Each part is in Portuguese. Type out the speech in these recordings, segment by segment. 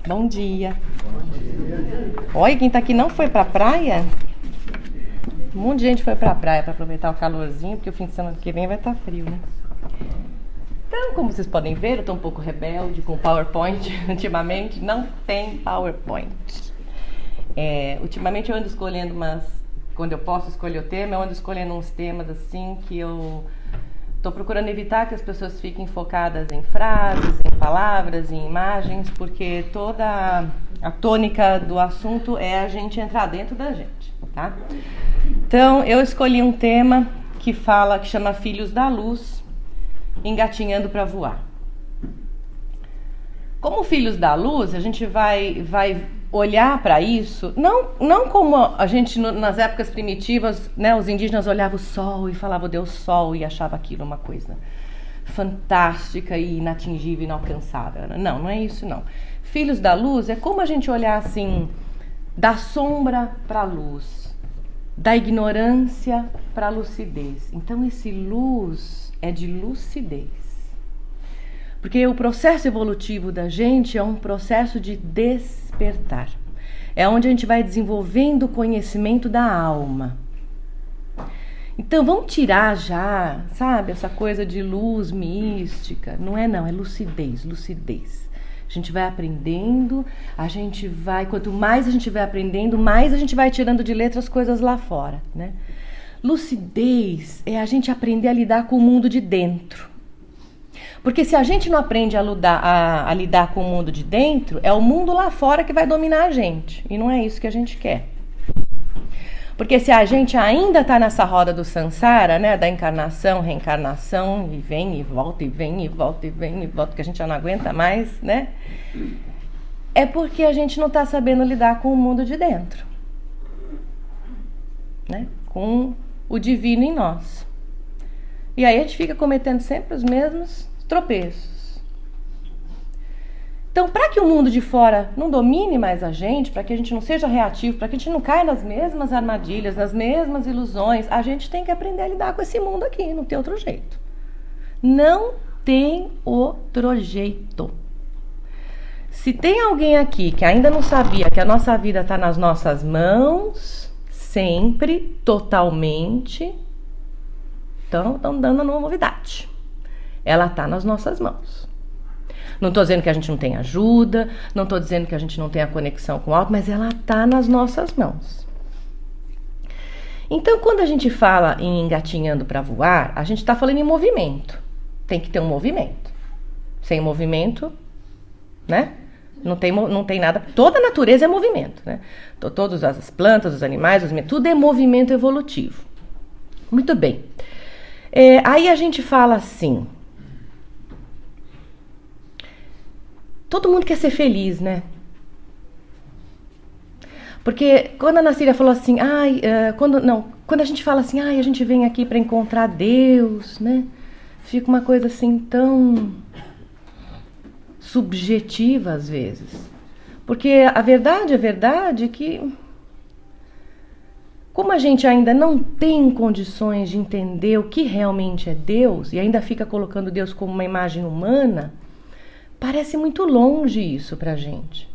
Bom dia. Olha, quem tá aqui não foi pra praia? Um monte de gente foi pra praia pra aproveitar o calorzinho, porque o fim de semana que vem vai estar frio, né? Então, como vocês podem ver, eu tô um pouco rebelde com o PowerPoint ultimamente. Não tem PowerPoint. Ultimamente eu ando escolhendo quando eu posso escolher o tema, eu ando escolhendo uns temas assim que eu tô procurando evitar que as pessoas fiquem focadas em frases, em palavras, em imagens, porque toda a tônica do assunto é a gente entrar dentro da gente, tá? Então, eu escolhi um tema que chama Filhos da Luz, engatinhando para voar. Como Filhos da Luz, a gente vai olhar para isso, não como a gente nas épocas primitivas, né, os indígenas olhavam o sol e falavam Deus Sol e achavam aquilo uma coisa fantástica e inatingível, inalcançável. Não é isso não. Filhos da Luz é como a gente olhar assim, da sombra para a luz, da ignorância para a lucidez. Então esse luz é de lucidez. Porque o processo evolutivo da gente é um processo de despertar. É onde a gente vai desenvolvendo o conhecimento da alma. Então vamos tirar já, sabe, essa coisa de luz mística. Não, é lucidez. A gente vai aprendendo, quanto mais a gente vai aprendendo, mais a gente vai tirando de letra as coisas lá fora, né? Lucidez é a gente aprender a lidar com o mundo de dentro. Porque se a gente não aprende a lidar com o mundo de dentro, é o mundo lá fora que vai dominar a gente. E não é isso que a gente quer. Porque se a gente ainda está nessa roda do samsara, né, da encarnação, reencarnação, e vem e volta, e vem e volta, e vem e volta, que a gente já não aguenta mais, né? É porque a gente não está sabendo lidar com o mundo de dentro. Né? Com o divino em nós. E aí a gente fica cometendo sempre os mesmos tropeços. Então, para que o mundo de fora não domine mais a gente, para que a gente não seja reativo, para que a gente não caia nas mesmas armadilhas, nas mesmas ilusões, a gente tem que aprender a lidar com esse mundo aqui, não tem outro jeito. Não tem outro jeito. Se tem alguém aqui que ainda não sabia que a nossa vida está nas nossas mãos, sempre, totalmente, então estão dando uma novidade. Ela está nas nossas mãos. Não estou dizendo que a gente não tem ajuda, não estou dizendo que a gente não tem a conexão com o alto, mas ela está nas nossas mãos. Então, quando a gente fala em engatinhando para voar, a gente está falando em movimento. Tem que ter um movimento. Sem movimento, né? Não tem nada. Toda a natureza é movimento, né? Todas as plantas, os animais, tudo é movimento evolutivo. Muito bem. Aí a gente fala assim. Todo mundo quer ser feliz, né? Porque quando a Ana Cília falou assim, quando a gente fala assim, a gente vem aqui para encontrar Deus, né? Fica uma coisa assim tão subjetiva às vezes. Porque a verdade é que, como a gente ainda não tem condições de entender o que realmente é Deus, e ainda fica colocando Deus como uma imagem humana, parece muito longe isso pra gente.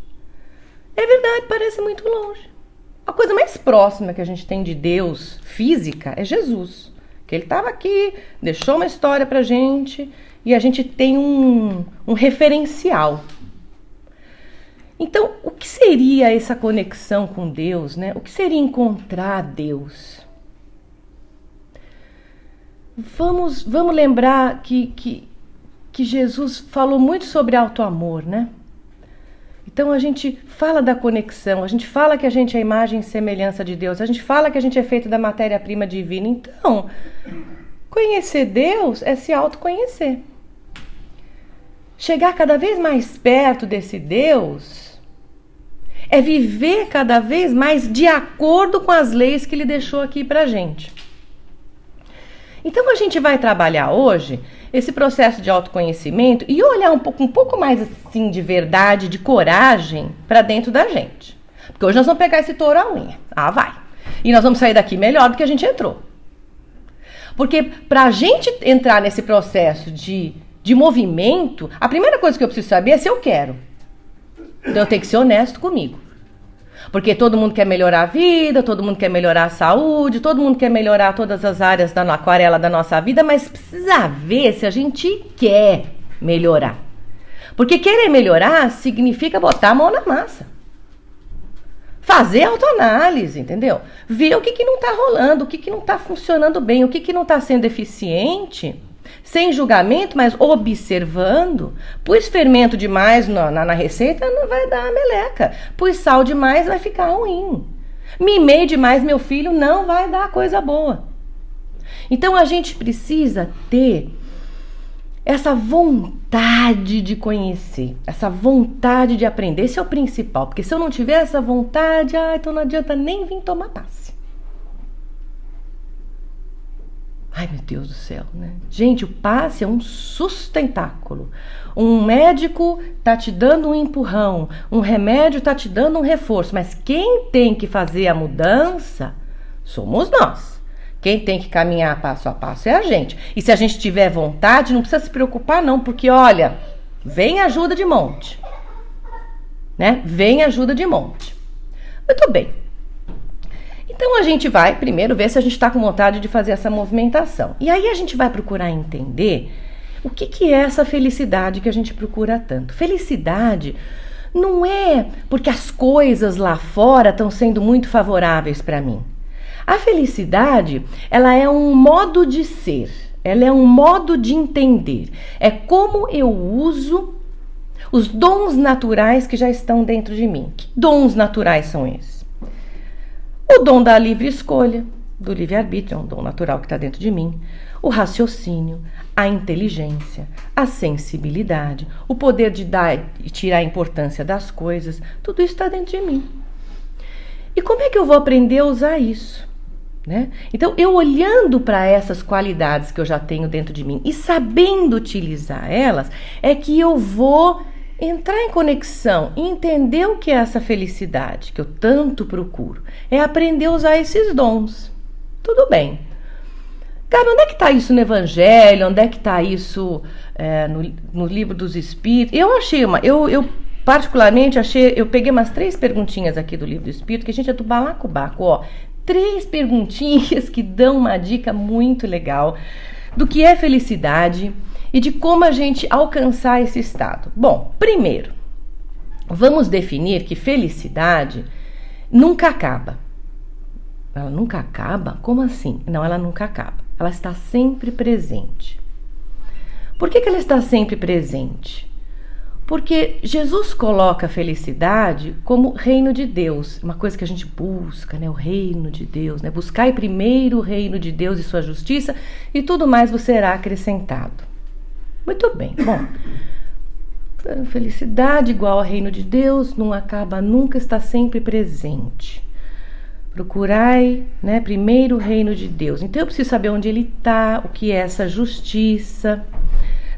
É verdade, parece muito longe. A coisa mais próxima que a gente tem de Deus física é Jesus. Que ele estava aqui, deixou uma história pra gente e a gente tem um referencial. Então, o que seria essa conexão com Deus, né? O que seria encontrar Deus? Vamos lembrar que Jesus falou muito sobre auto-amor, né? Então a gente fala da conexão, a gente fala que a gente é a imagem e semelhança de Deus, a gente fala que a gente é feito da matéria-prima divina. Então, conhecer Deus é se autoconhecer. Chegar cada vez mais perto desse Deus é viver cada vez mais de acordo com as leis que ele deixou aqui pra gente. Então a gente vai trabalhar hoje esse processo de autoconhecimento e olhar um pouco mais assim de verdade, de coragem para dentro da gente. Porque hoje nós vamos pegar esse touro à unha. Vai. E nós vamos sair daqui melhor do que a gente entrou. Porque pra gente entrar nesse processo de movimento, a primeira coisa que eu preciso saber é se eu quero. Então eu tenho que ser honesto comigo. Porque todo mundo quer melhorar a vida, todo mundo quer melhorar a saúde, todo mundo quer melhorar todas as áreas da aquarela da nossa vida, mas precisa ver se a gente quer melhorar. Porque querer melhorar significa botar a mão na massa. Fazer autoanálise, entendeu? Ver o que não está rolando, o que não está funcionando bem, o que não está sendo eficiente, sem julgamento, mas observando. Pus fermento demais na receita, não vai dar meleca. Pus sal demais, vai ficar ruim. Mimei demais meu filho, não vai dar coisa boa. Então a gente precisa ter essa vontade de conhecer, essa vontade de aprender. Esse é o principal, porque se eu não tiver essa vontade, então não adianta nem vir tomar passe. Ai, meu Deus do céu, né? Gente, o passe é um sustentáculo. Um médico tá te dando um empurrão, um remédio tá te dando um reforço, mas quem tem que fazer a mudança somos nós. Quem tem que caminhar passo a passo é a gente. E se a gente tiver vontade, não precisa se preocupar não, porque olha, vem ajuda de monte. Né? Vem ajuda de monte. Muito bem. Então a gente vai primeiro ver se a gente está com vontade de fazer essa movimentação. E aí a gente vai procurar entender o que é essa felicidade que a gente procura tanto. Felicidade não é porque as coisas lá fora estão sendo muito favoráveis para mim. A felicidade, ela é um modo de ser, ela é um modo de entender. É como eu uso os dons naturais que já estão dentro de mim. Que dons naturais são esses? O dom da livre escolha, do livre-arbítrio, é um dom natural que está dentro de mim. O raciocínio, a inteligência, a sensibilidade, o poder de dar e tirar a importância das coisas, tudo isso está dentro de mim. E como é que eu vou aprender a usar isso? Né? Então, eu olhando para essas qualidades que eu já tenho dentro de mim e sabendo utilizar elas, é que eu vou entrar em conexão e entender o que é essa felicidade que eu tanto procuro. É aprender a usar esses dons. Tudo bem. Gabi, onde é que está isso no Evangelho? Onde é que está isso no Livro dos Espíritos? Eu particularmente achei, eu peguei umas 3 perguntinhas aqui do Livro do Espírito, que a gente é do balacobaco, ó. 3 perguntinhas que dão uma dica muito legal do que é felicidade e de como a gente alcançar esse estado. Bom, primeiro, vamos definir que felicidade nunca acaba. Ela nunca acaba? Como assim? Não, ela nunca acaba. Ela está sempre presente. Por que ela está sempre presente? Porque Jesus coloca a felicidade como reino de Deus, uma coisa que a gente busca, né? O reino de Deus, né? Buscai primeiro o reino de Deus e sua justiça e tudo mais vos será acrescentado. Muito bem, bom, felicidade igual ao reino de Deus, não acaba nunca, está sempre presente. Procurai, né, primeiro o reino de Deus. Então eu preciso saber onde ele está, o que é essa justiça.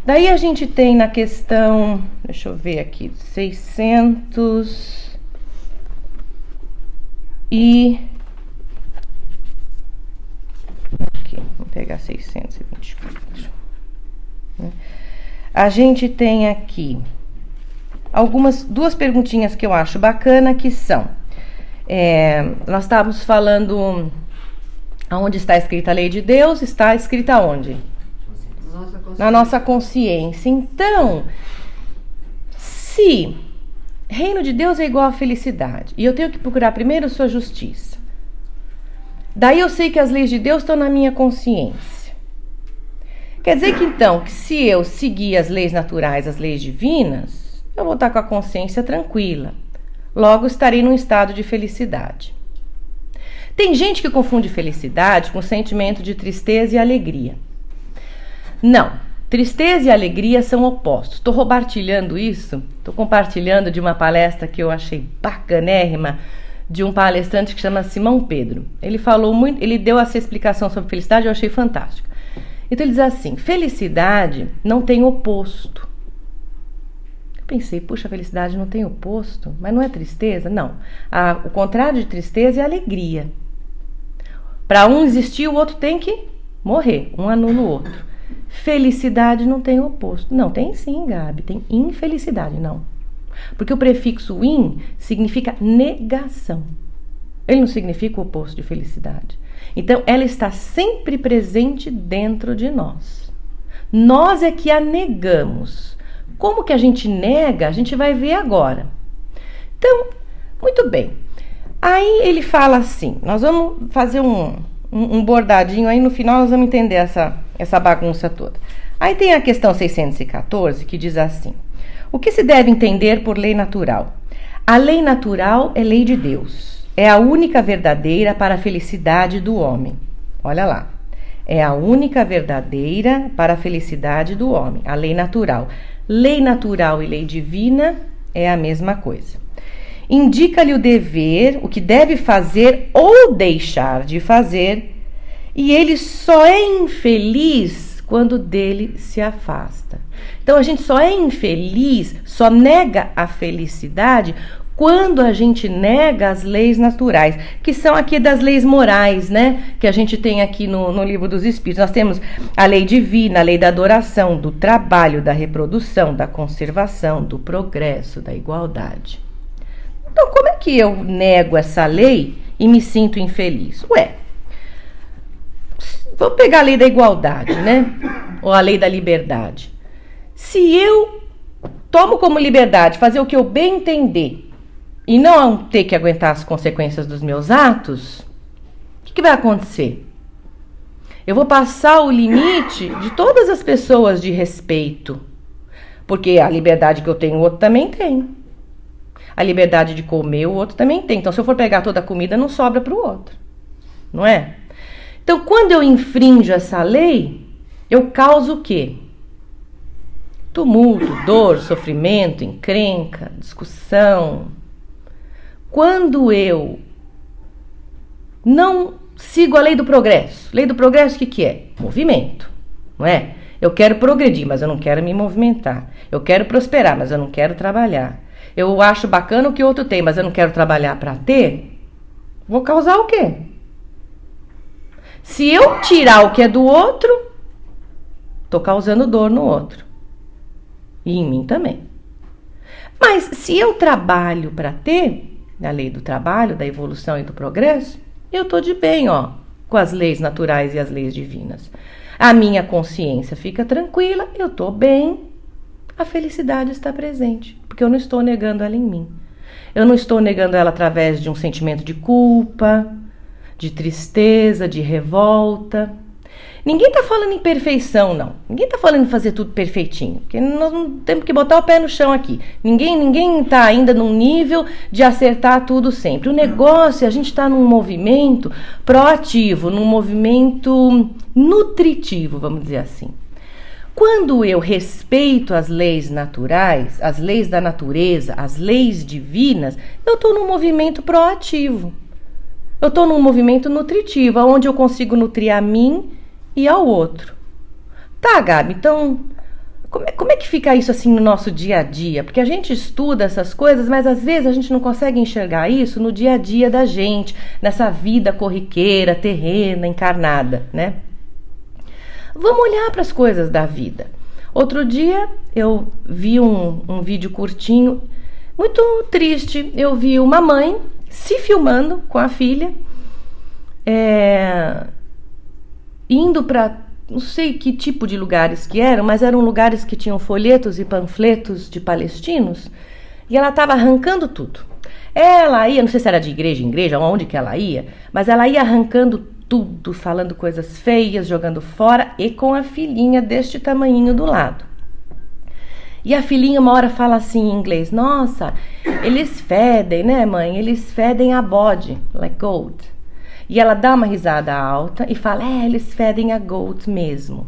Daí a gente tem na questão, deixa eu ver aqui, 600 e... Aqui, vamos pegar 624. A gente tem aqui duas perguntinhas que eu acho bacana, que são, nós estávamos falando aonde está escrita a lei de Deus, está escrita onde? Na nossa consciência. Então, se reino de Deus é igual a felicidade, e eu tenho que procurar primeiro a sua justiça, daí eu sei que as leis de Deus estão na minha consciência. Quer dizer que então, que se eu seguir as leis naturais, as leis divinas, eu vou estar com a consciência tranquila. Logo estarei num estado de felicidade. Tem gente que confunde felicidade com sentimento de tristeza e alegria. Não, tristeza e alegria são opostos. Estou compartilhando isso, estou compartilhando de uma palestra que eu achei bacanérrima, de um palestrante que chama Simão Pedro. Ele falou muito, ele deu essa explicação sobre felicidade, eu achei fantástica. Então ele diz assim, felicidade não tem oposto. Eu pensei, puxa, felicidade não tem oposto, mas não é tristeza? Não, o contrário de tristeza é alegria. Para um existir, o outro tem que morrer, um anula o outro. Felicidade não tem oposto. Não, tem sim, Gabi, tem infelicidade, não. Porque o prefixo in significa negação. Ele não significa o oposto de felicidade. Então, ela está sempre presente dentro de nós. Nós é que a negamos. Como que a gente nega, a gente vai ver agora. Então, muito bem. Aí ele fala assim, nós vamos fazer um bordadinho, aí no final nós vamos entender essa bagunça toda. Aí tem a questão 614, que diz assim: o que se deve entender por lei natural? A lei natural é lei de Deus. É a única verdadeira para a felicidade do homem. Olha lá. É a única verdadeira para a felicidade do homem. A lei natural. Lei natural e lei divina é a mesma coisa. Indica-lhe o dever, o que deve fazer ou deixar de fazer, e ele só é infeliz quando dele se afasta. Então a gente só é infeliz, só nega a felicidade quando a gente nega as leis naturais, que são aqui das leis morais, né? Que a gente tem aqui no Livro dos Espíritos. Nós temos a lei divina, a lei da adoração, do trabalho, da reprodução, da conservação, do progresso, da igualdade. Então, como é que eu nego essa lei e me sinto infeliz? Vamos pegar a lei da igualdade, né? Ou a lei da liberdade. Se eu tomo como liberdade fazer o que eu bem entender e não ter que aguentar as consequências dos meus atos, o que vai acontecer? Eu vou passar o limite de todas as pessoas de respeito, porque a liberdade que eu tenho, o outro também tem. A liberdade de comer, o outro também tem. Então, se eu for pegar toda a comida, não sobra para o outro, não é? Então, quando eu infrinjo essa lei, eu causo o quê? Tumulto, dor, sofrimento, encrenca, discussão. Quando eu não sigo a lei do progresso. Lei do progresso, o que é? Movimento, não é? Eu quero progredir, mas eu não quero me movimentar. Eu quero prosperar, mas eu não quero trabalhar. Eu acho bacana o que o outro tem, mas eu não quero trabalhar para ter. Vou causar o quê? Se eu tirar o que é do outro, estou causando dor no outro. E em mim também. Mas se eu trabalho para ter, na lei do trabalho, da evolução e do progresso, eu estou de bem, com as leis naturais e as leis divinas. A minha consciência fica tranquila, eu estou bem, a felicidade está presente, porque eu não estou negando ela em mim. Eu não estou negando ela através de um sentimento de culpa, de tristeza, de revolta. Ninguém está falando em perfeição, não. Ninguém está falando em fazer tudo perfeitinho, porque nós não temos que botar o pé no chão aqui. Ninguém está ainda num nível de acertar tudo sempre. O negócio é a gente estar num movimento proativo, num movimento nutritivo, vamos dizer assim. Quando eu respeito as leis naturais, as leis da natureza, as leis divinas, eu estou num movimento proativo. Eu estou num movimento nutritivo, onde eu consigo nutrir a mim e ao outro. Tá, Gabi, então, como é que fica isso assim no nosso dia a dia? Porque a gente estuda essas coisas, mas às vezes a gente não consegue enxergar isso no dia a dia da gente, nessa vida corriqueira, terrena, encarnada, né? Vamos olhar para as coisas da vida. Outro dia eu vi um vídeo curtinho, muito triste. Eu vi uma mãe se filmando com a filha, indo para não sei que tipo de lugares que eram, mas eram lugares que tinham folhetos e panfletos de palestinos, e ela estava arrancando tudo. Ela ia, não sei se era de igreja em igreja, onde que ela ia, mas ela ia arrancando tudo, falando coisas feias, jogando fora, e com a filhinha deste tamanhinho do lado. E a filhinha uma hora fala assim em inglês: nossa, eles fedem, né, mãe? Eles fedem a bode, like goat. E ela dá uma risada alta e fala: eles fedem a goat mesmo.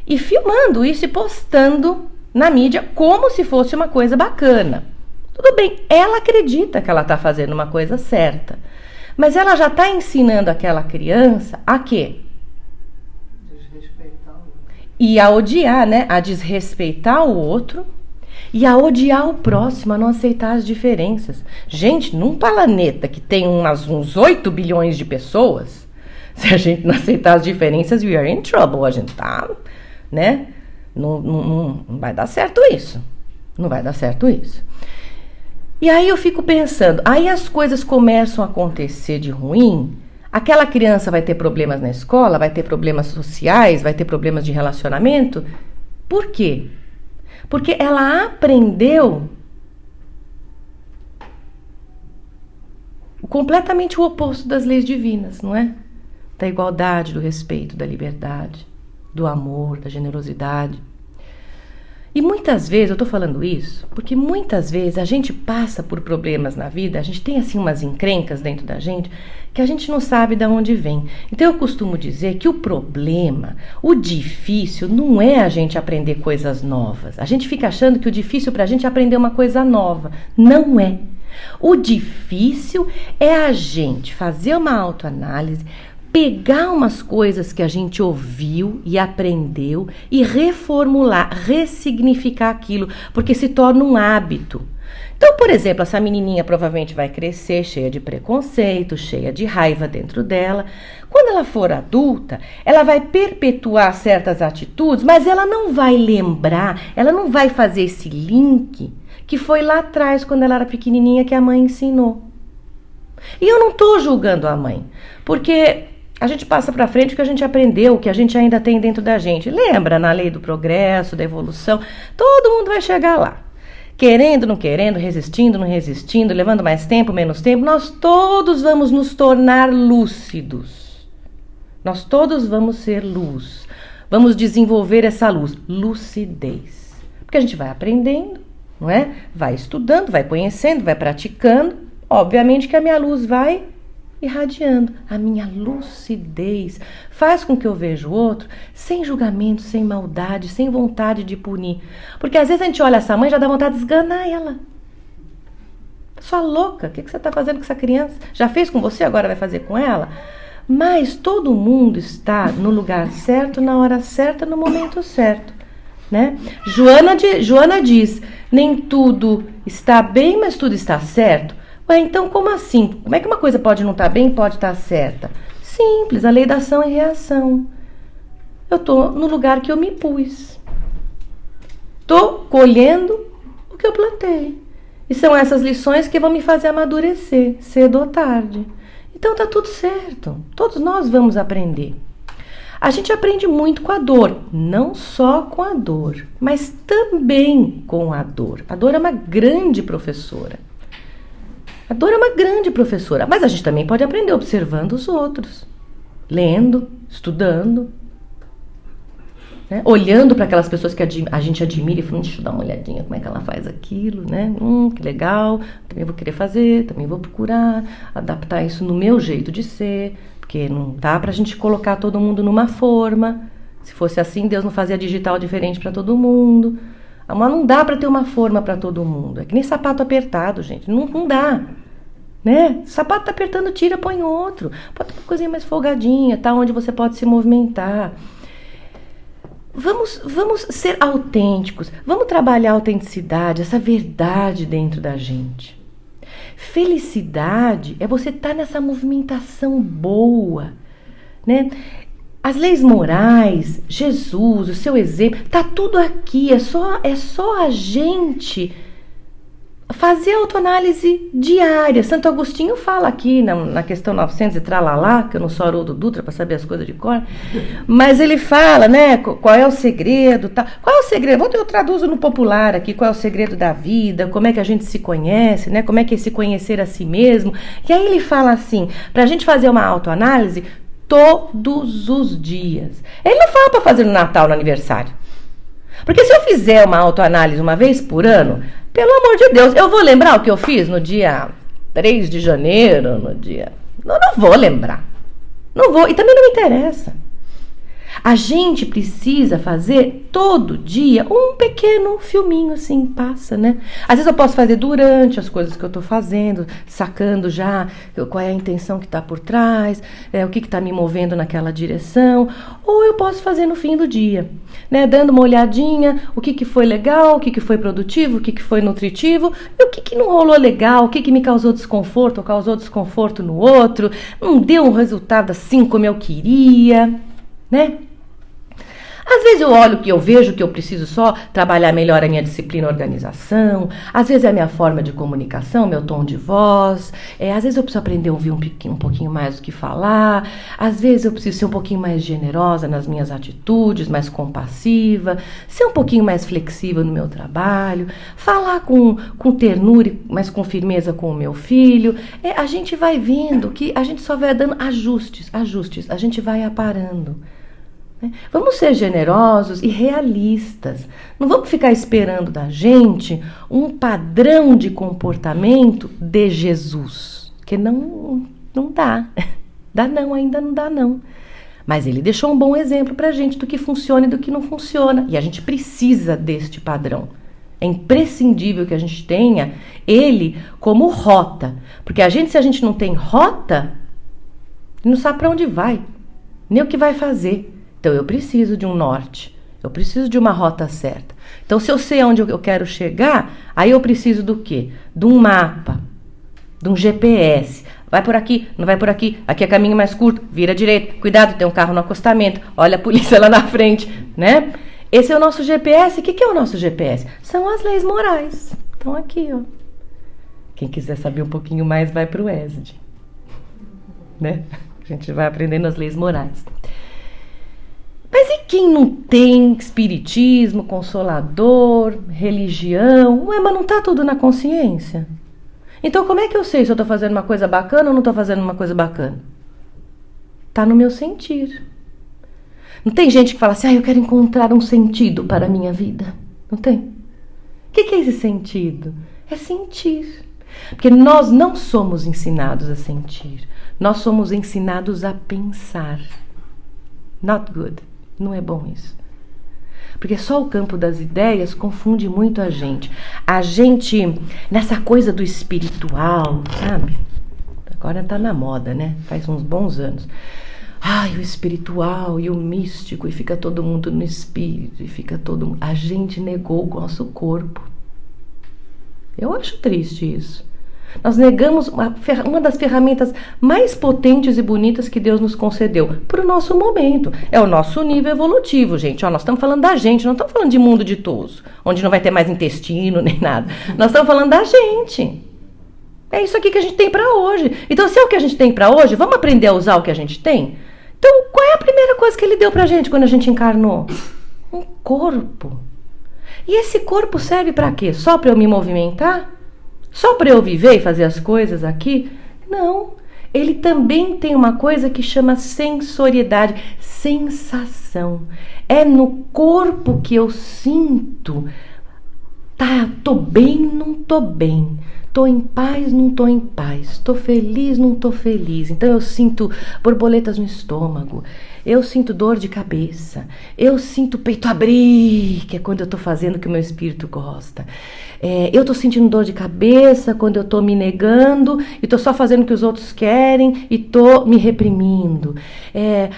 E filmando isso e postando na mídia como se fosse uma coisa bacana. Tudo bem, ela acredita que ela está fazendo uma coisa certa. Mas ela já está ensinando aquela criança a quê? Desrespeitar o outro. E a odiar, né? A desrespeitar o outro e a odiar o próximo, a não aceitar as diferenças. Gente, num planeta que tem uns 8 bilhões de pessoas, se a gente não aceitar as diferenças, we are in trouble. A gente tá, né? Não vai dar certo isso. Não vai dar certo isso. E aí eu fico pensando, aí as coisas começam a acontecer de ruim, aquela criança vai ter problemas na escola, vai ter problemas sociais, vai ter problemas de relacionamento. Por quê? Porque ela aprendeu completamente o oposto das leis divinas, não é? Da igualdade, do respeito, da liberdade, do amor, da generosidade. E muitas vezes, eu tô falando isso, porque muitas vezes a gente passa por problemas na vida, a gente tem assim umas encrencas dentro da gente, que a gente não sabe de onde vem. Então eu costumo dizer que o problema, o difícil, não é a gente aprender coisas novas. A gente fica achando que o difícil pra gente é aprender uma coisa nova. Não é. O difícil é a gente fazer uma autoanálise, pegar umas coisas que a gente ouviu e aprendeu e reformular, ressignificar aquilo, porque se torna um hábito. Então, por exemplo, essa menininha provavelmente vai crescer cheia de preconceito, cheia de raiva dentro dela. Quando ela for adulta, ela vai perpetuar certas atitudes, mas ela não vai lembrar, ela não vai fazer esse link que foi lá atrás, quando ela era pequenininha, que a mãe ensinou. E eu não estou julgando a mãe, porque a gente passa para frente o que a gente aprendeu, o que a gente ainda tem dentro da gente. Lembra, na lei do progresso, da evolução, todo mundo vai chegar lá. Querendo, não querendo, resistindo, não resistindo, levando mais tempo, menos tempo, nós todos vamos nos tornar lúcidos. Nós todos vamos ser luz. Vamos desenvolver essa luz, lucidez. Porque a gente vai aprendendo, não é? Vai estudando, vai conhecendo, vai praticando. Obviamente que a minha luz vai irradiando. A minha lucidez faz com que eu veja o outro sem julgamento, sem maldade, sem vontade de punir. Porque às vezes a gente olha essa mãe e já dá vontade de esganar ela. Sua louca, o que você está fazendo com essa criança? Já fez com você, agora vai fazer com ela? Mas todo mundo está no lugar certo, na hora certa, no momento certo, né? Joana diz, nem tudo está bem, mas tudo está certo. Ué, então como assim? Como é que uma coisa pode não estar bem e pode estar certa? Simples, a lei da ação e reação. Eu estou no lugar que eu me pus. Estou colhendo o que eu plantei. E são essas lições que vão me fazer amadurecer, cedo ou tarde. Então tá tudo certo. Todos nós vamos aprender. A gente aprende muito com a dor. Não só com a dor, mas também com a dor. A dor é uma grande professora. A dor é uma grande professora, mas a gente também pode aprender observando os outros, lendo, estudando, né? Olhando para aquelas pessoas que a gente admira e falando, deixa eu dar uma olhadinha como é que ela faz aquilo, né? Que legal, também vou querer fazer, também vou procurar adaptar isso no meu jeito de ser, porque não dá pra gente colocar todo mundo numa forma. Se fosse assim, Deus não fazia digital diferente para todo mundo. Mas não dá para ter uma forma para todo mundo. É que nem sapato apertado, gente. Não dá. Né? Sapato tá apertando, tira, põe outro. Bota uma coisinha mais folgadinha, tá? Onde você pode se movimentar. Vamos ser autênticos. Vamos trabalhar a autenticidade, essa verdade dentro da gente. Felicidade é você estar nessa movimentação boa, né? As leis morais, Jesus, o seu exemplo, tá tudo aqui. É só a gente fazer a autoanálise diária. Santo Agostinho fala aqui na questão 900 e tralalá, que eu não sou Haroldo Dutra para saber as coisas de cor, mas ele fala, né, qual é o segredo, tá? Qual é o segredo? Eu traduzo no popular aqui, qual é o segredo da vida, como é que a gente se conhece, né? Como é que é se conhecer a si mesmo. E aí ele fala assim, pra gente fazer uma autoanálise todos os dias. Ele não fala para fazer no Natal, no aniversário. Porque se eu fizer uma autoanálise uma vez por ano, pelo amor de Deus, eu vou lembrar o que eu fiz no dia 3 de janeiro, no dia... Não vou lembrar. Não vou, e também não me interessa. A gente precisa fazer todo dia um pequeno filminho assim, passa, né? Às vezes eu posso fazer durante as coisas que eu tô fazendo, sacando já qual é a intenção que tá por trás, o que tá me movendo naquela direção, ou eu posso fazer no fim do dia, né? Dando uma olhadinha, o que foi legal, o que foi produtivo, o que foi nutritivo, e o que não rolou legal, o que me causou desconforto, ou causou desconforto no outro, não deu um resultado assim como eu queria, né? Às vezes eu olho que eu vejo que eu preciso só trabalhar melhor a minha disciplina e organização. Às vezes é a minha forma de comunicação, meu tom de voz. Às vezes eu preciso aprender a ouvir um pouquinho mais do que falar. Às vezes eu preciso ser um pouquinho mais generosa nas minhas atitudes, mais compassiva. Ser um pouquinho mais flexível no meu trabalho. Falar com ternura, mas com firmeza com o meu filho. A gente vai vendo que a gente só vai dando ajustes. A gente vai aparando. Vamos ser generosos e realistas. Não vamos ficar esperando da gente um padrão de comportamento de Jesus. Que não dá. Ainda não dá não. Mas ele deixou um bom exemplo pra gente do que funciona e do que não funciona. E a gente precisa deste padrão. É imprescindível que a gente tenha ele como rota. Porque se a gente não tem rota, não sabe para onde vai, nem o que vai fazer. Então eu preciso de um norte, eu preciso de uma rota certa. Então se eu sei onde eu quero chegar, aí eu preciso do quê? De um mapa, de um GPS. Vai por aqui, não vai por aqui, aqui é caminho mais curto, vira à direita, cuidado, tem um carro no acostamento, olha a polícia lá na frente, né? Esse é o nosso GPS. O que é o nosso GPS? São as leis morais. Estão aqui, ó. Quem quiser saber um pouquinho mais, vai para o ESD. Né? A gente vai aprendendo as leis morais. Mas e quem não tem espiritismo, consolador, religião? Mas não está tudo na consciência? Então como é que eu sei se eu estou fazendo uma coisa bacana ou não estou fazendo uma coisa bacana? Está no meu sentir. Não tem gente que fala assim, eu quero encontrar um sentido para a minha vida. Não tem? O que é esse sentido? É sentir. Porque nós não somos ensinados a sentir. Nós somos ensinados a pensar. Not good. Não é bom isso. Porque só o campo das ideias confunde muito a gente. A gente, nessa coisa do espiritual, sabe? Agora tá na moda, né? Faz uns bons anos. O espiritual e o místico, e fica todo mundo no espírito, e fica todo mundo... A gente negou o nosso corpo. Eu acho triste isso. Nós negamos uma das ferramentas mais potentes e bonitas que Deus nos concedeu para o nosso momento. É o nosso nível evolutivo, gente. Nós estamos falando da gente, não estamos falando de mundo ditoso, onde não vai ter mais intestino nem nada. Nós estamos falando da gente. É isso aqui que a gente tem para hoje. Então, se é o que a gente tem para hoje, vamos aprender a usar o que a gente tem? Então, qual é a primeira coisa que ele deu pra gente quando a gente encarnou? Um corpo. E esse corpo serve para quê? Só para eu me movimentar? Só para eu viver e fazer as coisas aqui? Não. Ele também tem uma coisa que chama sensoriedade, sensação. É no corpo que eu sinto. Tô bem, não tô bem. Tô em paz, não tô em paz. Tô feliz, não tô feliz. Então eu sinto borboletas no estômago. Eu sinto dor de cabeça. Eu sinto o peito abrir, que é quando eu tô fazendo o que o meu espírito gosta. Eu tô sentindo dor de cabeça quando eu tô me negando e tô só fazendo o que os outros querem e tô me reprimindo.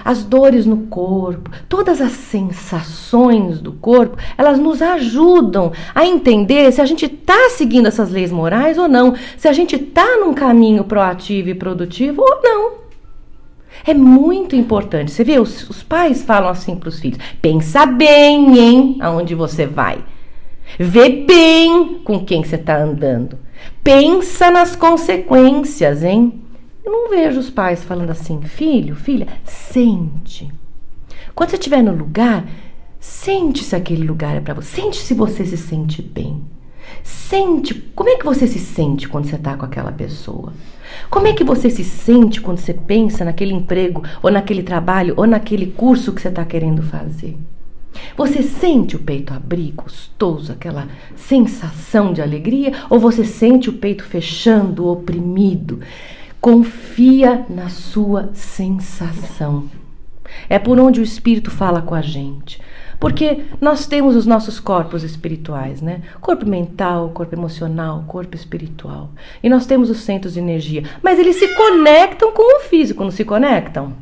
As dores no corpo, todas as sensações do corpo, elas nos ajudam a entender se a gente tá seguindo essas leis morais ou não, se a gente tá num caminho proativo e produtivo ou não. É muito importante. Você vê, os pais falam assim para os filhos: pensa bem, hein, aonde você vai. Vê bem com quem você está andando. Pensa nas consequências, hein? Eu não vejo os pais falando assim: filho, filha, sente. Quando você estiver no lugar, sente se aquele lugar é para você. Sente se você se sente bem. Sente como é que você se sente quando você está com aquela pessoa. Como é que você se sente quando você pensa naquele emprego, ou naquele trabalho, ou naquele curso que você está querendo fazer? Você sente o peito abrir, gostoso, aquela sensação de alegria? Ou você sente o peito fechando, oprimido? Confia na sua sensação. É por onde o Espírito fala com a gente. Porque nós temos os nossos corpos espirituais, né? Corpo mental, corpo emocional, corpo espiritual. E nós temos os centros de energia. Mas eles se conectam com o físico, não se conectam?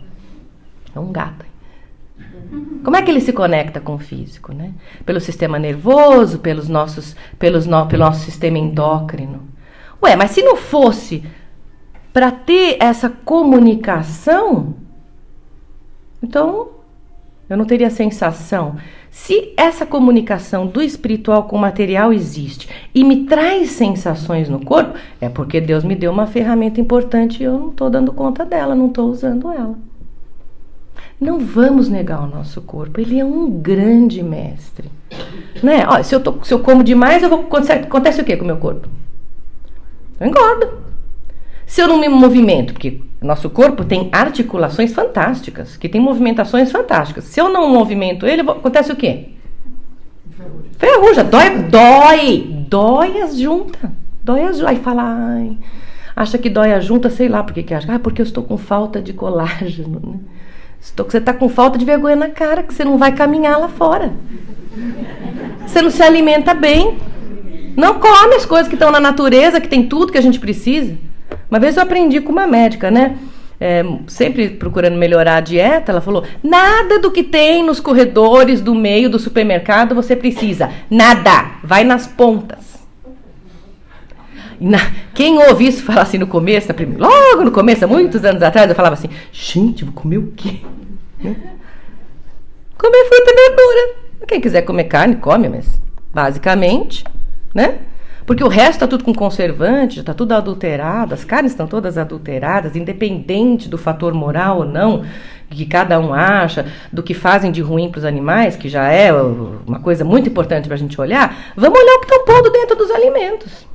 É um gato. Como é que ele se conecta com o físico, né? Pelo sistema nervoso, pelo nosso sistema endócrino. Mas se não fosse para ter essa comunicação, então Eu não teria sensação. Se essa comunicação do espiritual com o material existe e me traz sensações no corpo, é porque Deus me deu uma ferramenta importante e eu não estou dando conta dela, não estou usando ela. Não vamos negar o nosso corpo, ele é um grande mestre. Né? Olha, se eu como demais, acontece o que com o meu corpo? Eu engordo. Se eu não me movimento, porque nosso corpo tem articulações fantásticas, que tem movimentações fantásticas. Se eu não movimento ele, acontece o quê? Ferruja. Dói as juntas. Aí fala, ai, acha que dói a junta, sei lá por que acha. Porque eu estou com falta de colágeno, né? Você está com falta de vergonha na cara, que você não vai caminhar lá fora. Você não se alimenta bem. Não come as coisas que estão na natureza, que tem tudo que a gente precisa. Uma vez eu aprendi com uma médica, né? Sempre procurando melhorar a dieta, ela falou, nada do que tem nos corredores do meio do supermercado você precisa. Nada. Vai nas pontas. Quem ouve isso falar assim no começo, logo no começo, há muitos anos atrás, eu falava assim, gente, vou comer o quê? Comer fruta e verdura. Quem quiser comer carne, come, mas basicamente, né? Porque o resto está tudo com conservante, já está tudo adulterado, as carnes estão todas adulteradas, independente do fator moral ou não, que cada um acha, do que fazem de ruim para os animais, que já é uma coisa muito importante para a gente olhar. Vamos olhar o que estão pondo dentro dos alimentos.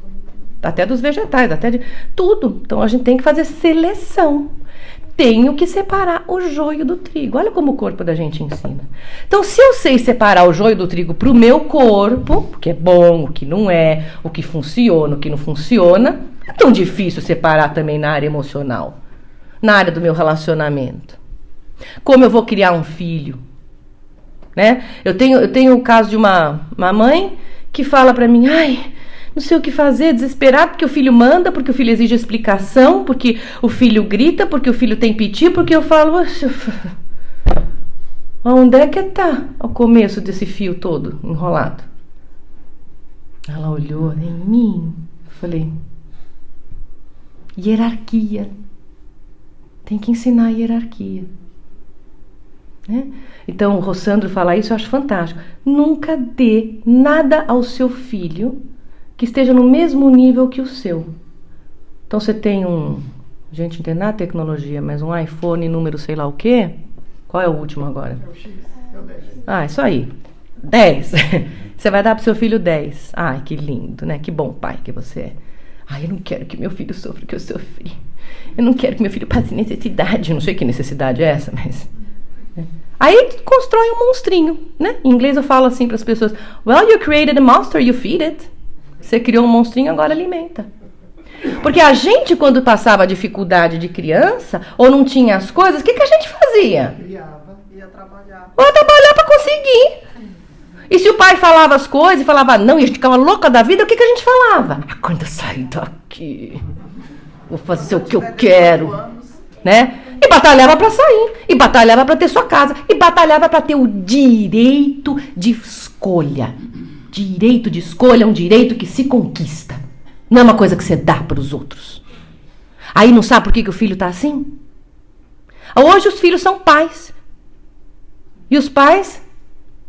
Até dos vegetais, até de tudo. Então a gente tem que fazer seleção. Tenho que separar o joio do trigo. Olha como o corpo da gente ensina. Então, se eu sei separar o joio do trigo para o meu corpo, o que é bom, o que não é, o que funciona, o que não funciona, não é tão difícil separar também na área emocional, na área do meu relacionamento. Como eu vou criar um filho? Né? Eu tenho o caso de uma mãe que fala para mim, ai, não sei o que fazer, desesperado, porque o filho manda, porque o filho exige explicação, porque o filho grita, porque o filho tem piti, porque eu falo, onde é que tá o começo desse fio todo enrolado? Ela olhou em mim, falei, hierarquia. Tem que ensinar a hierarquia. Né? Então, o Rossandro falar isso eu acho fantástico. Nunca dê nada ao seu filho que esteja no mesmo nível que o seu. Então você tem gente, não tem nada de tecnologia, mas um iPhone número sei lá o quê? Qual é o último agora? É o X, é o 10. Isso aí. 10. Você vai dar pro seu filho 10. Ai, que lindo, né? Que bom pai que você é. Ai, eu não quero que meu filho sofra o que eu sofri. Eu não quero que meu filho passe necessidade. Eu não sei que necessidade é essa, mas... Aí constrói um monstrinho, né? Em inglês eu falo assim para as pessoas, well, you created a monster, you feed it. Você criou um monstrinho, agora alimenta. Porque a gente, quando passava dificuldade de criança, ou não tinha as coisas, o que a gente fazia? Criava, ia trabalhar. Ia trabalhar para conseguir. E se o pai falava as coisas e falava não, e a gente ficava louca da vida, o que a gente falava? Quando eu sair daqui, vou fazer o que eu quero. Né? E batalhava para sair, e batalhava para ter sua casa, e batalhava para ter o direito de escolha. Direito de escolha é um direito que se conquista. Não é uma coisa que você dá para os outros. Aí não sabe por que o filho está assim? Hoje os filhos são pais. E os pais,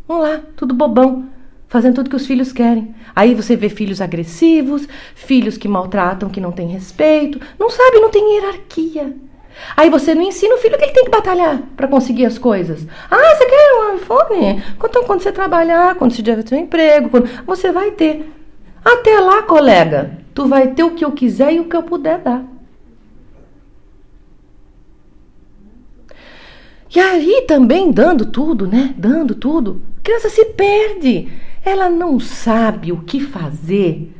vão lá, tudo bobão, fazendo tudo que os filhos querem. Aí você vê filhos agressivos, filhos que maltratam, que não têm respeito. Não sabe, não tem hierarquia. Aí você não ensina o filho que ele tem que batalhar para conseguir as coisas. Você quer um iPhone? Então, quando você trabalhar, quando você tiver seu emprego, você vai ter. Até lá, colega, tu vai ter o que eu quiser e o que eu puder dar. E aí também, dando tudo, né? Dando tudo, a criança se perde. Ela não sabe o que fazer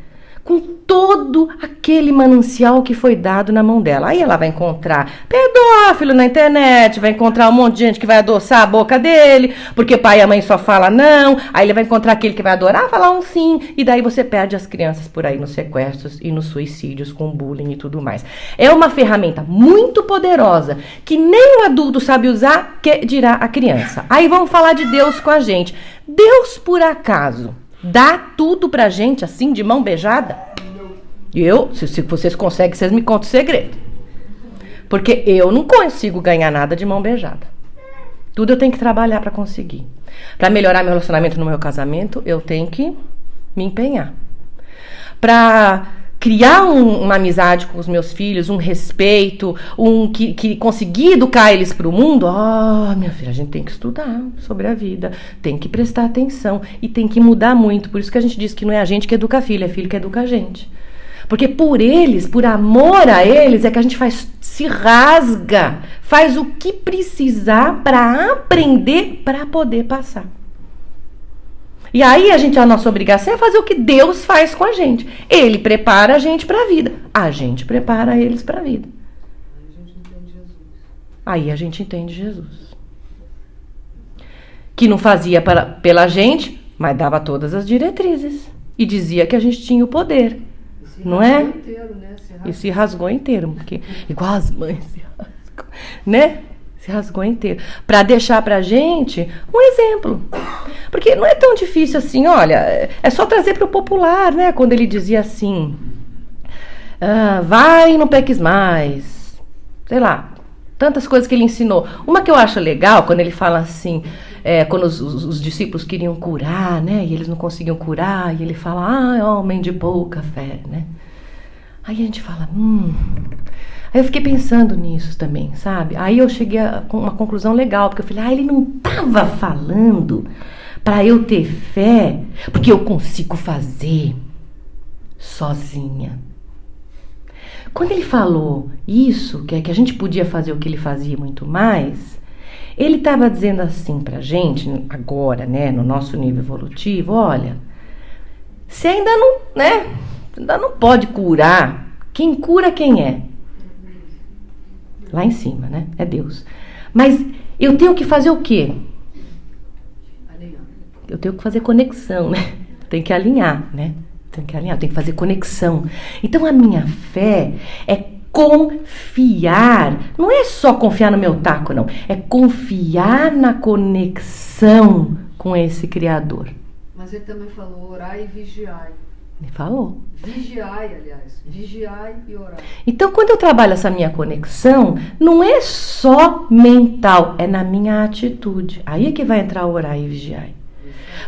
com todo aquele manancial que foi dado na mão dela. Aí ela vai encontrar pedófilo na internet, vai encontrar um monte de gente que vai adoçar a boca dele, porque pai e a mãe só falam não, aí ele vai encontrar aquele que vai adorar falar um sim, e daí você perde as crianças por aí nos sequestros e nos suicídios com bullying e tudo mais. É uma ferramenta muito poderosa, que nem o adulto sabe usar, que dirá a criança. Aí vamos falar de Deus com a gente. Deus, por acaso, dá tudo pra gente assim, de mão beijada? Se vocês conseguem, vocês me contam o segredo. Porque eu não consigo ganhar nada de mão beijada. Tudo eu tenho que trabalhar para conseguir. Para melhorar meu relacionamento no meu casamento, eu tenho que me empenhar. Para criar uma amizade com os meus filhos, um respeito, que conseguir educar eles para o mundo, minha filha, a gente tem que estudar sobre a vida, tem que prestar atenção e tem que mudar muito. Por isso que a gente diz que não é a gente que educa a filha, é filho que educa a gente. Porque por eles, por amor a eles, é que a gente se rasga, faz o que precisar para aprender, para poder passar. E aí a nossa obrigação é fazer o que Deus faz com a gente. Ele prepara a gente para a vida, a gente prepara eles para a vida. Aí a gente entende Jesus. Que não fazia pela gente, mas dava todas as diretrizes. E dizia que a gente tinha o poder. Não é? Inteiro, né? E se rasgou inteiro, porque igual as mães se rasgam, né? Se rasgou inteiro. Para deixar pra gente um exemplo. Porque não é tão difícil assim, olha, é só trazer pro popular, né? Quando ele dizia assim, vai e não peques mais. Sei lá, tantas coisas que ele ensinou. Uma que eu acho legal, quando ele fala assim, quando os discípulos queriam curar, né? E eles não conseguiam curar, e ele fala, homem de pouca fé, né? Aí a gente fala, Aí eu fiquei pensando nisso também, sabe? Aí eu cheguei a uma conclusão legal, porque eu falei, ele não estava falando para eu ter fé, porque eu consigo fazer sozinha. Quando ele falou isso, que a gente podia fazer o que ele fazia muito mais, ele estava dizendo assim pra gente, agora, né, no nosso nível evolutivo, olha, você ainda não, né, ainda não pode curar. Quem cura quem é? Lá em cima, né? É Deus. Mas eu tenho que fazer o quê? Eu tenho que fazer conexão, né? Tem que alinhar, né? Tem que fazer conexão. Então a minha fé é confiar. Não é só confiar no meu taco, não. É confiar na conexão com esse Criador. Mas ele também falou orar e vigiar. Ele falou. Vigiai, aliás. Vigiai e orar. Então, quando eu trabalho essa minha conexão, não é só mental, é na minha atitude. Aí é que vai entrar orar e vigiar.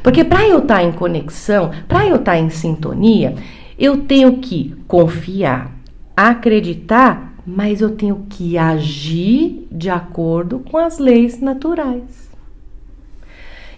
Porque para eu estar em conexão, para eu estar em sintonia, eu tenho que confiar, acreditar, mas eu tenho que agir de acordo com as leis naturais.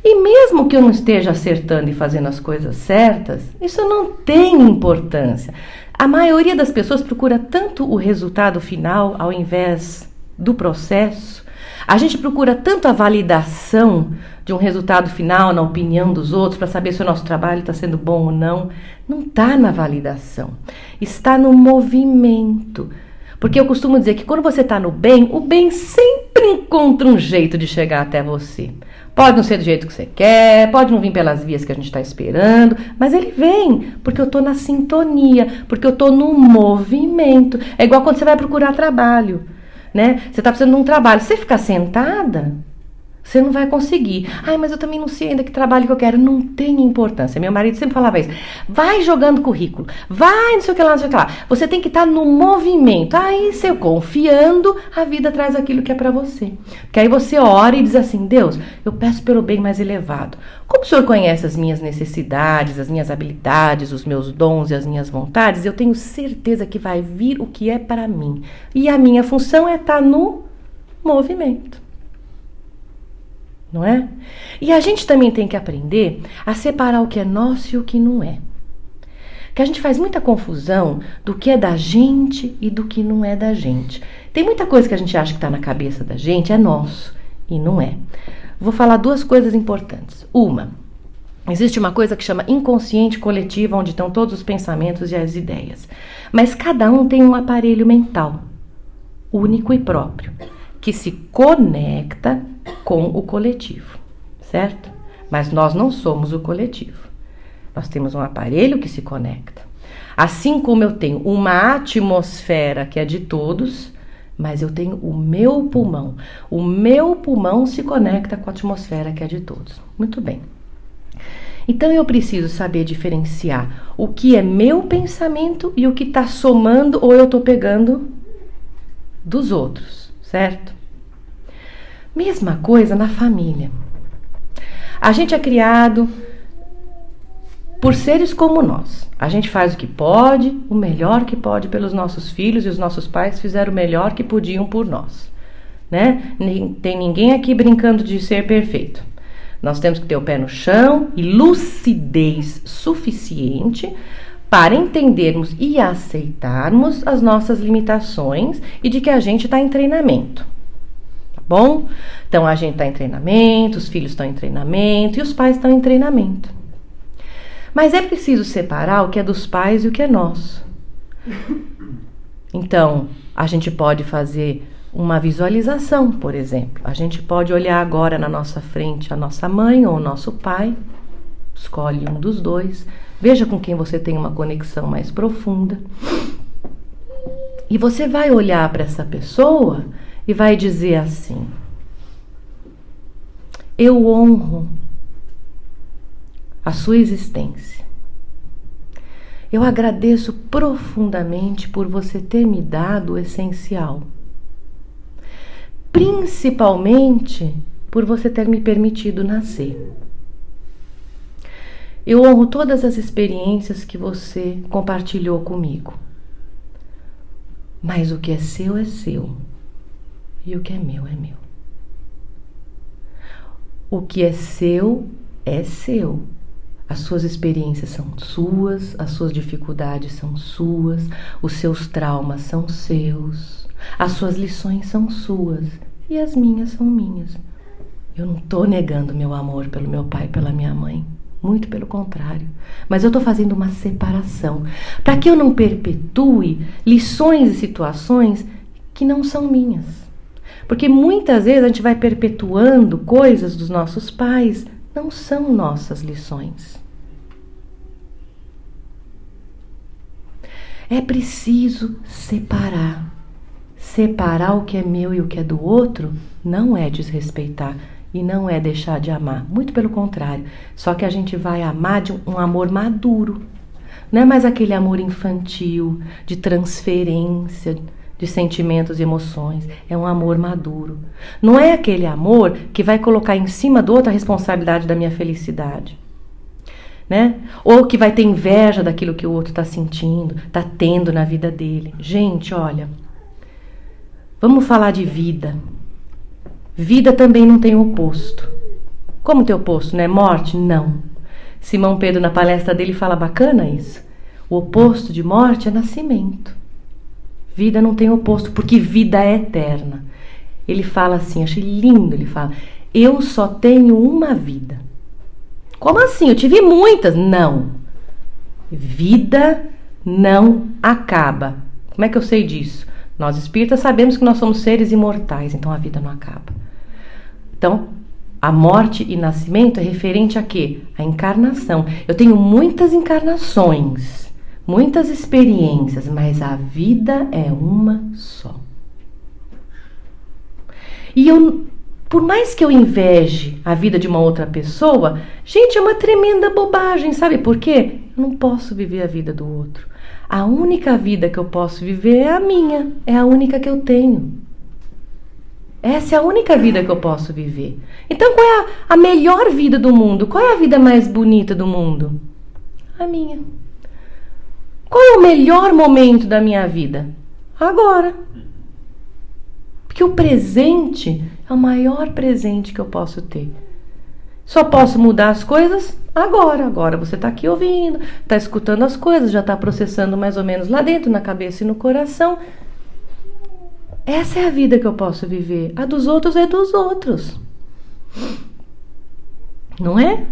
E mesmo que eu não esteja acertando e fazendo as coisas certas, isso não tem importância. A maioria das pessoas procura tanto o resultado final ao invés do processo. A gente procura tanto a validação de um resultado final na opinião dos outros para saber se o nosso trabalho está sendo bom ou não. Não está na validação, está no movimento. Porque eu costumo dizer que quando você está no bem, o bem sempre encontra um jeito de chegar até você. Pode não ser do jeito que você quer, pode não vir pelas vias que a gente está esperando, mas ele vem, porque eu estou na sintonia, porque eu estou no movimento. É igual quando você vai procurar trabalho, né? Você está precisando de um trabalho, se você ficar sentada, você não vai conseguir. Mas eu também não sei ainda que trabalho que eu quero. Não tem importância. Meu marido sempre falava isso. Vai jogando currículo. Vai não sei o que lá, não sei o que lá. Você tem que estar no movimento. Aí você confiando, a vida traz aquilo que é para você. Porque aí você ora e diz assim, Deus, eu peço pelo bem mais elevado. Como o Senhor conhece as minhas necessidades, as minhas habilidades, os meus dons e as minhas vontades, eu tenho certeza que vai vir o que é para mim. E a minha função é estar no movimento. Não é? E a gente também tem que aprender a separar o que é nosso e o que não é. Que a gente faz muita confusão do que é da gente e do que não é da gente. Tem muita coisa que a gente acha que está na cabeça da gente, é nosso, e não é. Vou falar duas coisas importantes. Uma, existe uma coisa que chama inconsciente coletivo, onde estão todos os pensamentos e as ideias. Mas cada um tem um aparelho mental, único e próprio, que se conecta com o coletivo, certo? Mas nós não somos o coletivo. Nós temos um aparelho que se conecta. Assim como eu tenho uma atmosfera que é de todos, mas eu tenho o meu pulmão. O meu pulmão se conecta com a atmosfera que é de todos. Muito bem. Então eu preciso saber diferenciar o que é meu pensamento e o que está somando ou eu estou pegando dos outros, certo? Mesma coisa na família. A gente é criado por seres como nós. A gente faz o que pode, o melhor que pode pelos nossos filhos, e os nossos pais fizeram o melhor que podiam por nós, né? Tem ninguém aqui brincando de ser perfeito. Nós temos que ter o pé no chão e lucidez suficiente para entendermos e aceitarmos as nossas limitações e de que a gente está em treinamento. Tá bom? Então a gente está em treinamento, os filhos estão em treinamento e os pais estão em treinamento. Mas é preciso separar o que é dos pais e o que é nosso. Então, a gente pode fazer uma visualização, por exemplo. A gente pode olhar agora na nossa frente a nossa mãe ou o nosso pai. Escolhe um dos dois. Veja com quem você tem uma conexão mais profunda. E você vai olhar para essa pessoa e vai dizer assim: eu honro a sua existência. Eu agradeço profundamente por você ter me dado o essencial. Principalmente por você ter me permitido nascer. Eu honro todas as experiências que você compartilhou comigo. Mas o que é seu, e o que é meu, é meu. O que é seu, é seu. As suas experiências são suas, as suas dificuldades são suas, os seus traumas são seus, as suas lições são suas e as minhas são minhas. Eu não estou negando meu amor pelo meu pai e pela minha mãe, muito pelo contrário. Mas eu estou fazendo uma separação para que eu não perpetue lições e situações que não são minhas. Porque muitas vezes a gente vai perpetuando coisas dos nossos pais, não são nossas lições. É preciso separar. Separar o que é meu e o que é do outro não é desrespeitar e não é deixar de amar. Muito pelo contrário. Só que a gente vai amar de um amor maduro. Não é mais aquele amor infantil, de transferência de sentimentos e emoções. É um amor maduro. Não é aquele amor que vai colocar em cima do outro a responsabilidade da minha felicidade. Né? Ou que vai ter inveja daquilo que o outro está sentindo, está tendo na vida dele. Gente, olha, vamos falar de vida. Vida também não tem oposto. Como tem oposto, né? Morte? Não. Simão Pedro, na palestra dele, fala bacana isso. O oposto de morte é nascimento. Vida não tem oposto, porque vida é eterna. Ele fala assim, achei lindo, ele fala: eu só tenho uma vida. Como assim? Eu tive muitas. Não. Vida não acaba. Como é que eu sei disso? Nós espíritas sabemos que nós somos seres imortais, então a vida não acaba. Então, a morte e nascimento é referente a quê? A encarnação. Eu tenho muitas encarnações, muitas experiências, mas a vida é uma só. E eu, por mais que eu inveje a vida de uma outra pessoa, gente, é uma tremenda bobagem, sabe por quê? Eu não posso viver a vida do outro. A única vida que eu posso viver é a minha, é a única que eu tenho. Essa é a única vida que eu posso viver. Então, qual é a melhor vida do mundo? Qual é a vida mais bonita do mundo? A minha. Qual é o melhor momento da minha vida? Agora. Porque o presente é o maior presente que eu posso ter. Só posso mudar as coisas agora. Agora você está aqui ouvindo, está escutando as coisas, já está processando mais ou menos lá dentro, na cabeça e no coração. Essa é a vida que eu posso viver. A dos outros é dos outros. Não é?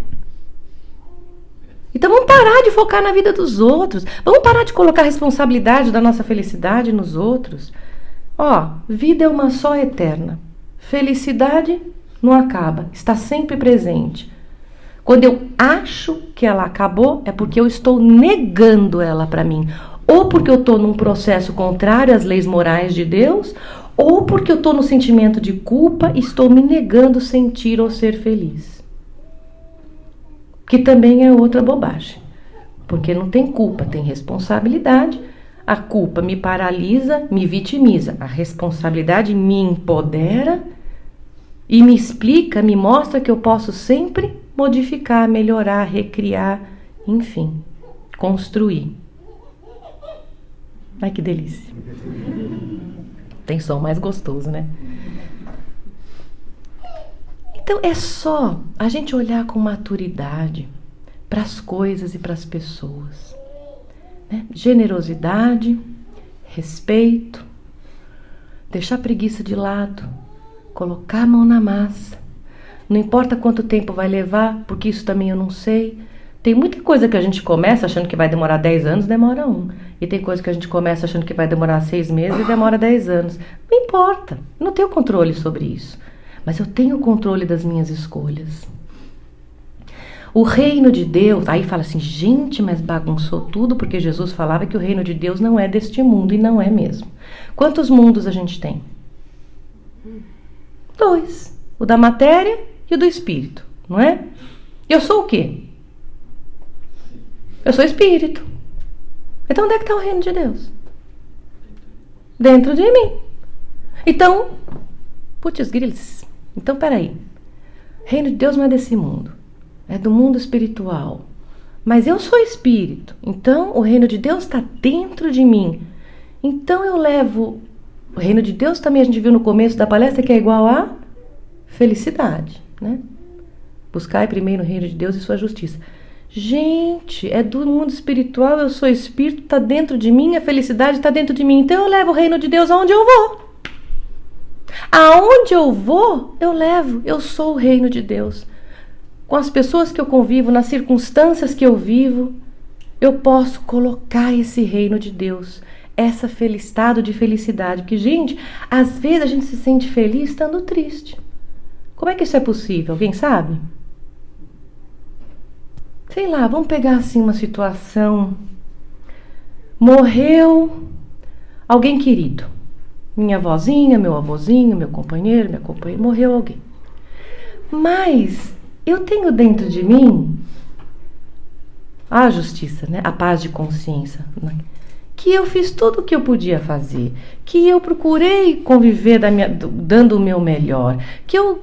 Então vamos parar de focar na vida dos outros. Vamos parar de colocar a responsabilidade da nossa felicidade nos outros. Ó, vida é uma só eterna. Felicidade não acaba, está sempre presente. Quando eu acho que ela acabou, é porque eu estou negando ela para mim. Ou porque eu estou num processo contrário às leis morais de Deus, ou porque eu estou no sentimento de culpa e estou me negando sentir ou ser feliz. Que também é outra bobagem. Porque não tem culpa, tem responsabilidade. A culpa me paralisa, me vitimiza. A responsabilidade me empodera E me explica, me mostra que eu posso sempre modificar, melhorar, recriar, enfim, construir. Ai, que delícia. Tem som mais gostoso, né? Então é só a gente olhar com maturidade para as coisas e para as pessoas, né? Generosidade, respeito, deixar a preguiça de lado, colocar a mão na massa. Não importa quanto tempo vai levar, porque isso também eu não sei. Tem muita coisa que a gente começa achando que vai demorar 10 anos, demora 1. E tem coisa que a gente começa achando que vai demorar 6 meses e demora 10 anos. Não importa, não tenho controle sobre isso. Mas eu tenho controle das minhas escolhas. O reino de Deus, aí fala assim, gente, mas bagunçou tudo, porque Jesus falava que o reino de Deus não é deste mundo, e não é mesmo. Quantos mundos a gente tem? 2. O da matéria e o do espírito, não é? Eu sou o quê? Eu sou espírito. Então onde é que está o reino de Deus? Dentro de mim. Então, putz grilos. Então, peraí. O reino de Deus não é desse mundo. É do mundo espiritual. Mas eu sou espírito. Então, o reino de Deus está dentro de mim. Então, eu levo... O reino de Deus também, a gente viu no começo da palestra, que é igual a felicidade, né? Buscai primeiro o reino de Deus e sua justiça. Gente, é do mundo espiritual, eu sou espírito, está dentro de mim, a felicidade está dentro de mim. Então, eu levo o reino de Deus aonde eu vou. Aonde eu vou, eu levo. Eu sou o reino de Deus. Com as pessoas que eu convivo, nas circunstâncias que eu vivo, eu posso colocar esse reino de Deus, esse estado de felicidade. Porque, gente, às vezes a gente se sente feliz estando triste. Como é que isso é possível? Alguém sabe? Sei lá, vamos pegar assim uma situação. Morreu alguém querido. Minha avózinha, meu avôzinho, meu companheiro, minha companheira, morreu alguém. Mas eu tenho dentro de mim a justiça, né? A paz de consciência, né? Que eu fiz tudo o que eu podia fazer, que eu procurei conviver dando o meu melhor, que eu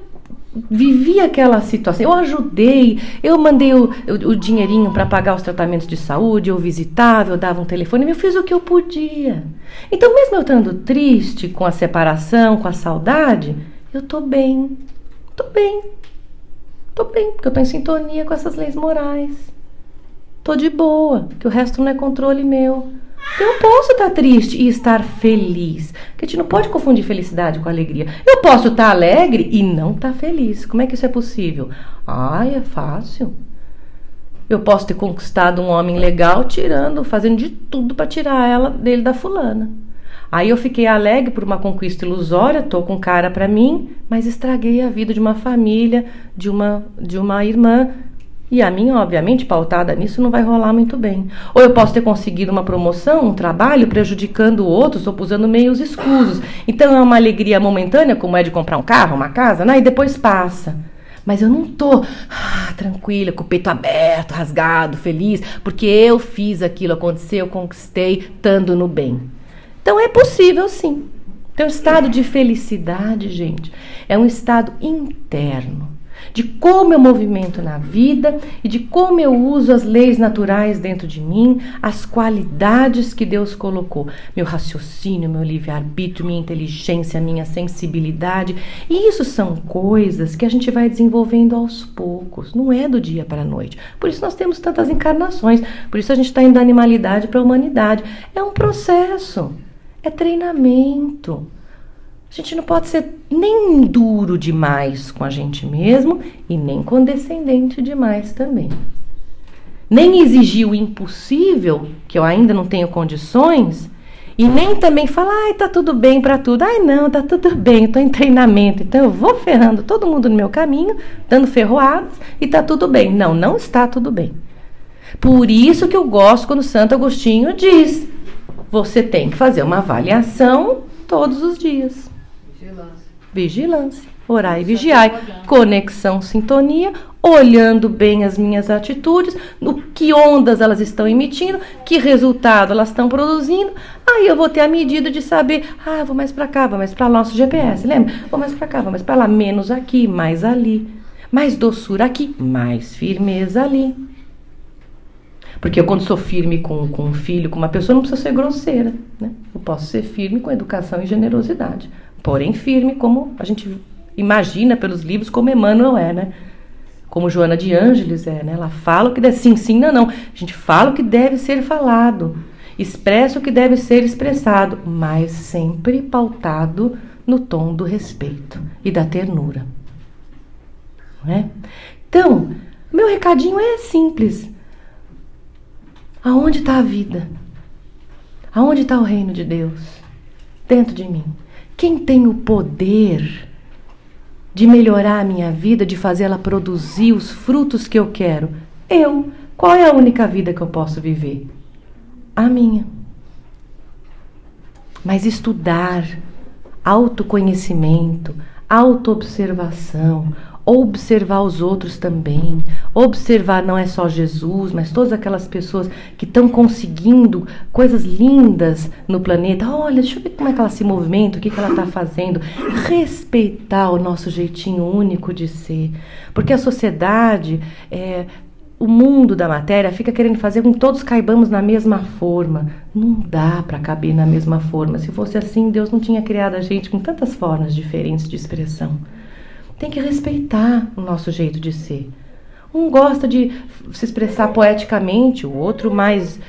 vivi aquela situação, eu ajudei, eu mandei o dinheirinho para pagar os tratamentos de saúde, eu visitava, eu dava um telefone, eu fiz o que eu podia. Então, mesmo eu estando triste com a separação, com a saudade, eu tô bem, porque eu tô em sintonia com essas leis morais. Tô de boa, que o resto não é controle meu. Então, eu posso estar triste e estar feliz. Porque a gente não pode confundir felicidade com alegria. Eu posso estar alegre e não estar feliz. Como é que isso é possível? Ai, é fácil. Eu posso ter conquistado um homem legal fazendo de tudo para tirar dele da fulana. Aí eu fiquei alegre por uma conquista ilusória, tô com cara para mim, mas estraguei a vida de uma família, de uma irmã. E a minha, obviamente, pautada nisso, não vai rolar muito bem. Ou eu posso ter conseguido uma promoção, um trabalho, prejudicando outros, ou usando meios escusos. Então é uma alegria momentânea, como é de comprar um carro, uma casa, né? E depois passa. Mas eu não tô tranquila, com o peito aberto, rasgado, feliz, porque eu fiz aquilo, aconteceu, eu conquistei, estando no bem. Então é possível, sim. Então o estado de felicidade, gente, é um estado interno. De como eu movimento na vida e de como eu uso as leis naturais dentro de mim, as qualidades que Deus colocou. Meu raciocínio, meu livre-arbítrio, minha inteligência, minha sensibilidade. E isso são coisas que a gente vai desenvolvendo aos poucos, não é do dia para a noite. Por isso nós temos tantas encarnações, por isso a gente está indo da animalidade para a humanidade. É um processo, é treinamento. A gente não pode ser nem duro demais com a gente mesmo e nem condescendente demais também. Nem exigir o impossível, que eu ainda não tenho condições, e nem também falar, ai, tá tudo bem pra tudo. Ai, não, tá tudo bem, eu tô em treinamento, então eu vou ferrando todo mundo no meu caminho, dando ferroadas, e tá tudo bem. Não, não está tudo bem. Por isso que eu gosto quando Santo Agostinho diz, você tem que fazer uma avaliação todos os dias. Vigilância. Orai e vigiai. Conexão, sintonia, olhando bem as minhas atitudes, no que ondas elas estão emitindo, que resultado elas estão produzindo. Aí eu vou ter a medida de saber, vou mais para cá, vou mais para lá, nosso GPS, lembra? Vou mais para cá, vou mais para lá, menos aqui, mais ali. Mais doçura aqui, mais firmeza ali. Porque eu, quando sou firme com um filho, com uma pessoa, não preciso ser grosseira, né? Eu posso ser firme com educação e generosidade. Porém, firme como a gente imagina pelos livros, como Emmanuel é, né? Como Joana de Ângeles é, né? Ela fala o que deve, sim, não. A gente fala o que deve ser falado, expressa o que deve ser expressado, mas sempre pautado no tom do respeito e da ternura. Não é? Então, meu recadinho é simples. Aonde está a vida? Aonde está o reino de Deus? Dentro de mim. Quem tem o poder de melhorar a minha vida, de fazer ela produzir os frutos que eu quero? Eu. Qual é a única vida que eu posso viver? A minha. Mas estudar, autoconhecimento, autoobservação, observar os outros também. Observar não é só Jesus, mas todas aquelas pessoas que estão conseguindo coisas lindas no planeta. Olha, deixa eu ver como é que ela se movimenta, o que ela está fazendo. Respeitar o nosso jeitinho único de ser. Porque a sociedade, o mundo da matéria fica querendo fazer com que todos caibamos na mesma forma. Não dá para caber na mesma forma. Se fosse assim, Deus não tinha criado a gente com tantas formas diferentes de expressão. Tem que respeitar o nosso jeito de ser. Um gosta de se expressar poeticamente, o outro mais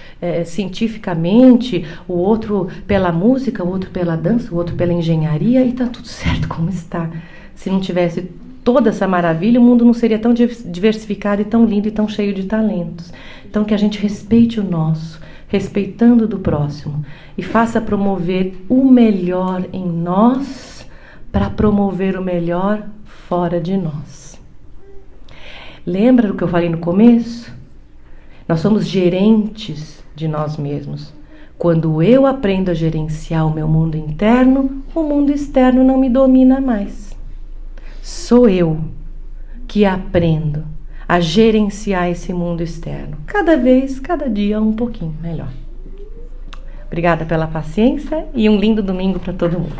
cientificamente, o outro pela música, o outro pela dança, o outro pela engenharia, e tá tudo certo como está. Se não tivesse toda essa maravilha, o mundo não seria tão diversificado e tão lindo e tão cheio de talentos. Então que a gente respeite o nosso, respeitando do próximo, e faça promover o melhor em nós para promover o melhor fora de nós. Lembra do que eu falei no começo? Nós somos gerentes de nós mesmos. Quando eu aprendo a gerenciar o meu mundo interno, o mundo externo não me domina mais. Sou eu que aprendo a gerenciar esse mundo externo. Cada vez, cada dia, um pouquinho melhor. Obrigada pela paciência e um lindo domingo para todo mundo.